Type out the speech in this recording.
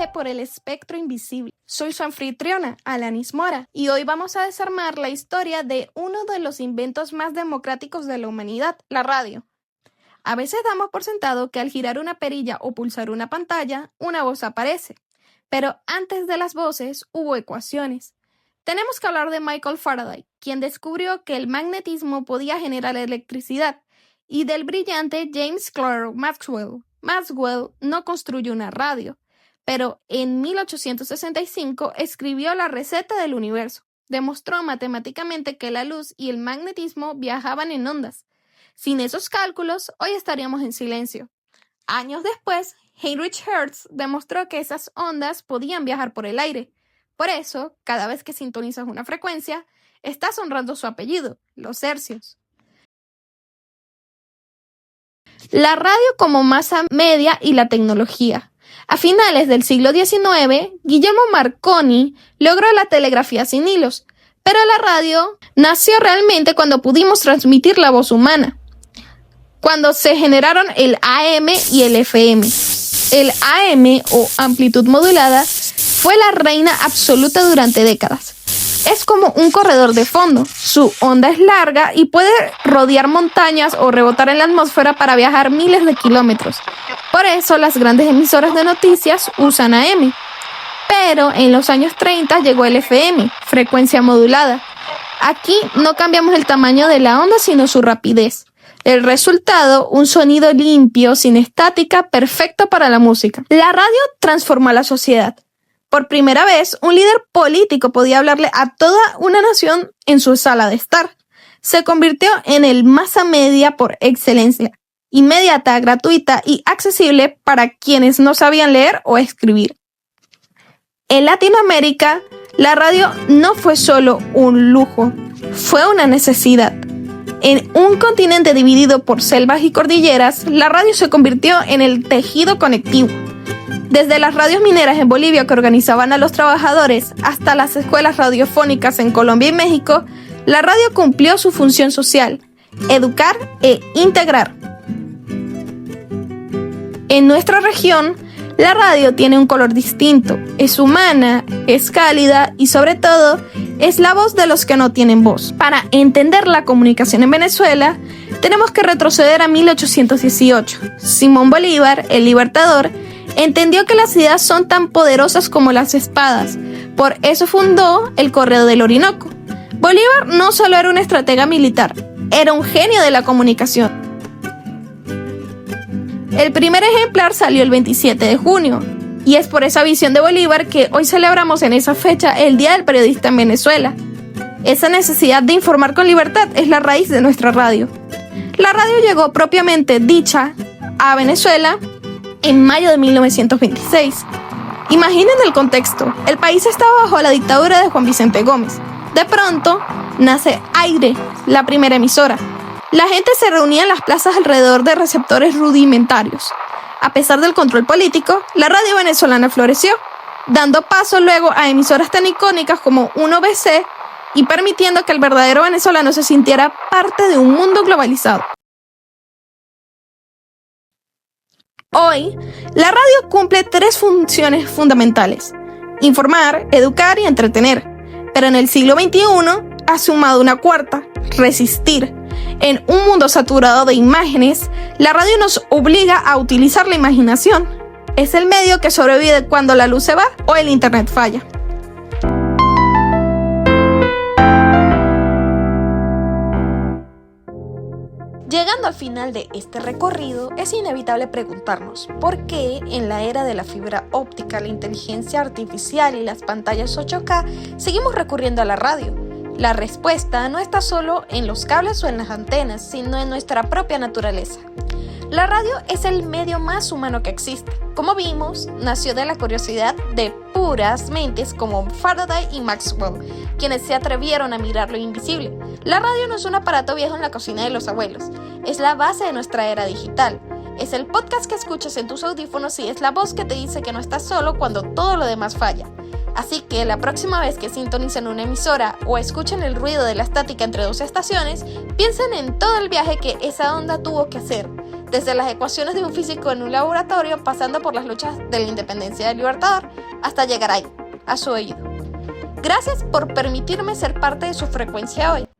viaje por el espectro invisible. Soy su anfitriona, Alanis Mora, y hoy vamos a desarmar la historia de uno de los inventos más democráticos de la humanidad, la radio. A veces damos por sentado que al girar una perilla o pulsar una pantalla, una voz aparece. Pero antes de las voces hubo ecuaciones. Tenemos que hablar de Michael Faraday, quien descubrió que el magnetismo podía generar electricidad, y del brillante James Clerk Maxwell. Maxwell no construyó una radio, pero en 1865 escribió la receta del universo. Demostró matemáticamente que la luz y el magnetismo viajaban en ondas. Sin esos cálculos, hoy estaríamos en silencio. Años después, Heinrich Hertz demostró que esas ondas podían viajar por el aire. Por eso, cada vez que sintonizas una frecuencia, estás honrando su apellido, los hercios. La radio como masa media y la tecnología. A finales del siglo XIX, Guillermo Marconi logró la telegrafía sin hilos, pero la radio nació realmente cuando pudimos transmitir la voz humana, cuando se generaron el AM y el FM. El AM, o amplitud modulada, fue la reina absoluta durante décadas. Es como un corredor de fondo. Su onda es larga y puede rodear montañas o rebotar en la atmósfera para viajar miles de kilómetros. Por eso las grandes emisoras de noticias usan AM. Pero en los años 30 llegó el FM, frecuencia modulada. Aquí no cambiamos el tamaño de la onda, sino su rapidez. El resultado, un sonido limpio, sin estática, perfecto para la música. La radio transformó a la sociedad. Por primera vez, un líder político podía hablarle a toda una nación en su sala de estar. Se convirtió en el masa media por excelencia, inmediata, gratuita y accesible para quienes no sabían leer o escribir. En Latinoamérica, la radio no fue solo un lujo, fue una necesidad. En un continente dividido por selvas y cordilleras, la radio se convirtió en el tejido conectivo. Desde las radios mineras en Bolivia que organizaban a los trabajadores hasta las escuelas radiofónicas en Colombia y México, la radio cumplió su función social, educar e integrar. En nuestra región, la radio tiene un color distinto, es humana, es cálida y sobre todo es la voz de los que no tienen voz. Para entender la comunicación en Venezuela, tenemos que retroceder a 1818. Simón Bolívar, el libertador, entendió que las ideas son tan poderosas como las espadas. Por eso fundó el Correo del Orinoco. Bolívar no solo era un estratega militar, era un genio de la comunicación. El primer ejemplar salió el 27 de junio, y es por esa visión de Bolívar que hoy celebramos en esa fecha el Día del Periodista en Venezuela. Esa necesidad de informar con libertad es la raíz de nuestra radio. La radio llegó propiamente dicha a Venezuela en mayo de 1926. Imaginen el contexto. El país estaba bajo la dictadura de Juan Vicente Gómez. De pronto, nace Aire, la primera emisora. La gente se reunía en las plazas alrededor de receptores rudimentarios. A pesar del control político, la radio venezolana floreció, dando paso luego a emisoras tan icónicas como 1BC y permitiendo que el verdadero venezolano se sintiera parte de un mundo globalizado. Hoy, la radio cumple 3 funciones fundamentales: informar, educar y entretener. Pero en el siglo XXI ha sumado una cuarta: resistir. En un mundo saturado de imágenes, la radio nos obliga a utilizar la imaginación. Es el medio que sobrevive cuando la luz se va o el internet falla. Llegando al final de este recorrido, es inevitable preguntarnos por qué en la era de la fibra óptica, la inteligencia artificial y las pantallas 8K seguimos recurriendo a la radio. La respuesta no está solo en los cables o en las antenas, sino en nuestra propia naturaleza. La radio es el medio más humano que existe. Como vimos, nació de la curiosidad de puras mentes como Faraday y Maxwell, quienes se atrevieron a mirar lo invisible. La radio no es un aparato viejo en la cocina de los abuelos, es la base de nuestra era digital. Es el podcast que escuchas en tus audífonos y es la voz que te dice que no estás solo cuando todo lo demás falla. Así que la próxima vez que sintonicen una emisora o escuchen el ruido de la estática entre dos estaciones, piensen en todo el viaje que esa onda tuvo que hacer. desde las ecuaciones de un físico en un laboratorio, pasando por las luchas de la independencia del Libertador, hasta llegar ahí, a su oído. Gracias por permitirme ser parte de su frecuencia hoy.